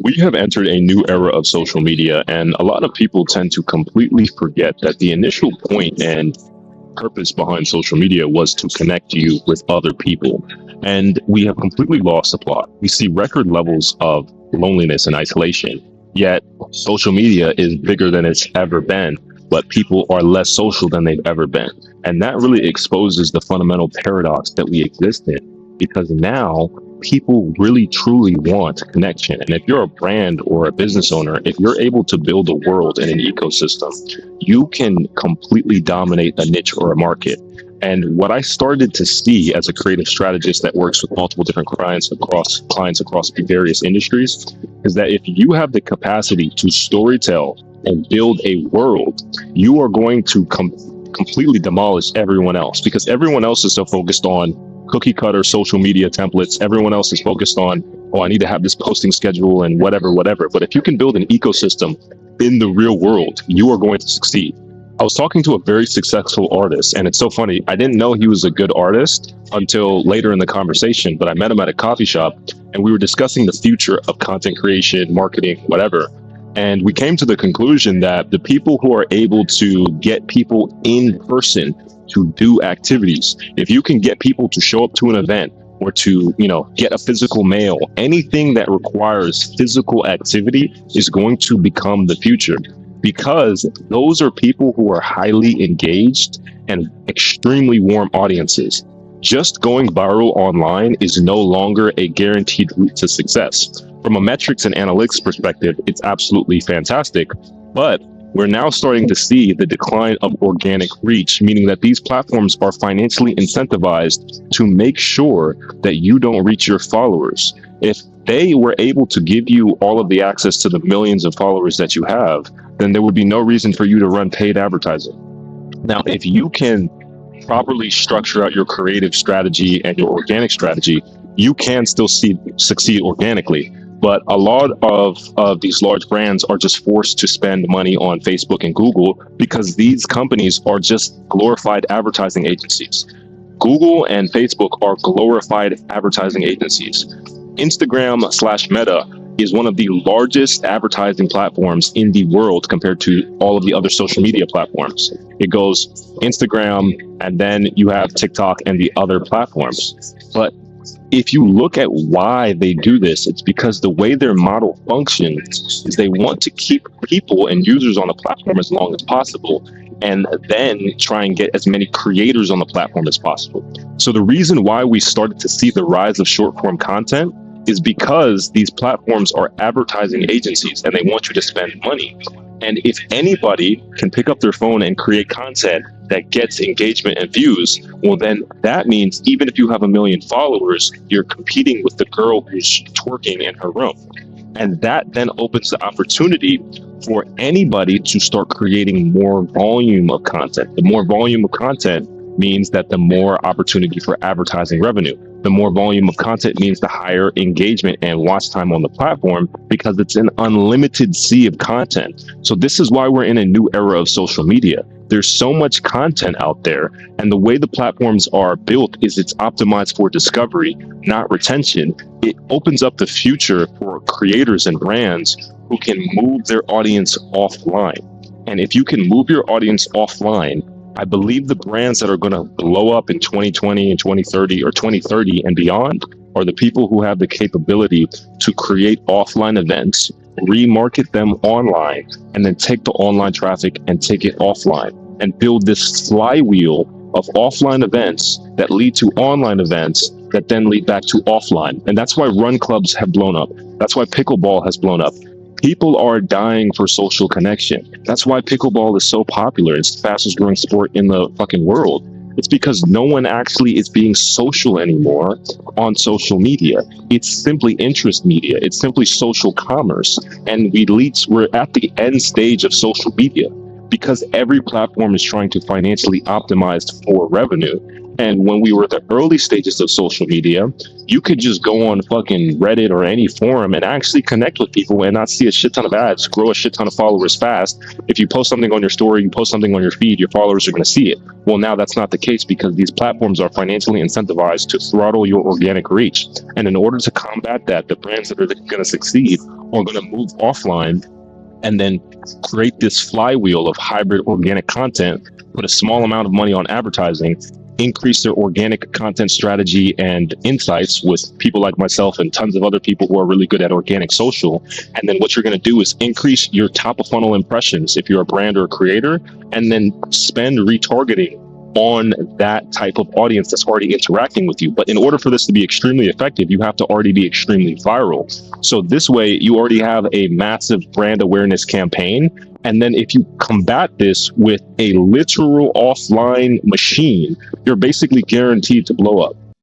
We have entered a new era of social media, and a lot of people tend to completely forget that the initial point and purpose behind social media was to connect you with other people. And we have completely lost the plot. We see record levels of loneliness and isolation, yet social media is bigger than it's ever been, but people are less social than they've ever been. And that really exposes the fundamental paradox that we exist in, because now people really truly want connection. And if you're a brand or a business owner, if you're able to build a world and an ecosystem, you can completely dominate a niche or a market. And what I started to see as a creative strategist that works with multiple different clients across various industries is that if you have the capacity to storytell and build a world, you are going to completely demolish everyone else, because everyone else is so focused on cookie cutter social media templates. Everyone else is focused on, oh, I need to have this posting schedule and whatever. But if you can build an ecosystem in the real world, you are going to succeed. I was talking to a very successful artist, and it's so funny. I didn't know he was a good artist until later in the conversation, but I met him at a coffee shop and we were discussing the future of content creation, marketing, whatever. And we came to the conclusion that the people who are able to get people in person to do activities, if you can get people to show up to an event or to, get a physical mail, anything that requires physical activity is going to become the future, because those are people who are highly engaged and extremely warm audiences. Just going viral online is no longer a guaranteed route to success. From a metrics and analytics perspective, it's absolutely fantastic, but we're now starting to see the decline of organic reach, meaning that these platforms are financially incentivized to make sure that you don't reach your followers. If they were able to give you all of the access to the millions of followers that you have, then there would be no reason for you to run paid advertising. Now, if you can properly structure out your creative strategy and your organic strategy, you can still succeed organically. But a lot of these large brands are just forced to spend money on Facebook and Google because these companies are just glorified advertising agencies. Google and Facebook are glorified advertising agencies. Instagram/Meta is one of the largest advertising platforms in the world compared to all of the other social media platforms. It goes Instagram, and then you have TikTok and the other platforms. But if you look at why they do this, it's because the way their model functions is they want to keep people and users on the platform as long as possible, and then try and get as many creators on the platform as possible. So the reason why we started to see the rise of short form content is because these platforms are advertising agencies and they want you to spend money. And if anybody can pick up their phone and create content that gets engagement and views, well, then that means even if you have 1 million followers, you're competing with the girl who's twerking in her room. And that then opens the opportunity for anybody to start creating more volume of content. The more volume of content means that the more opportunity for advertising revenue. The more volume of content means the higher engagement and watch time on the platform, because it's an unlimited sea of content. So this is why we're in a new era of social media. There's so much content out there, and the way the platforms are built is it's optimized for discovery, not retention. It opens up the future for creators and brands who can move their audience offline. And if you can move your audience offline, I believe the brands that are going to blow up in 2020 and 2030 or 2030 and beyond are the people who have the capability to create offline events, remarket them online, and then take the online traffic and take it offline and build this flywheel of offline events that lead to online events that then lead back to offline. And that's why run clubs have blown up. That's why pickleball has blown up. People are dying for social connection. That's why pickleball is so popular. It's the fastest growing sport in the fucking world. It's because no one actually is being social anymore on social media. It's simply interest media. It's simply social commerce. And we're at the end stage of social media because every platform is trying to financially optimize for revenue. And when we were at the early stages of social media, you could just go on fucking Reddit or any forum and actually connect with people and not see a shit ton of ads, grow a shit ton of followers fast. If you post something on your story, you post something on your feed, your followers are going to see it. Well, now that's not the case because these platforms are financially incentivized to throttle your organic reach. And in order to combat that, the brands that are going to succeed are going to move offline and then create this flywheel of hybrid organic content, put a small amount of money on advertising, increase their organic content strategy and insights with people like myself and tons of other people who are really good at organic social. And then what you're going to do is increase your top of funnel impressions if you're a brand or a creator, and then spend retargeting on that type of audience that's already interacting with you. But in order for this to be extremely effective, you have to already be extremely viral. So this way, you already have a massive brand awareness campaign. And then if you combat this with a literal offline machine, you're basically guaranteed to blow up.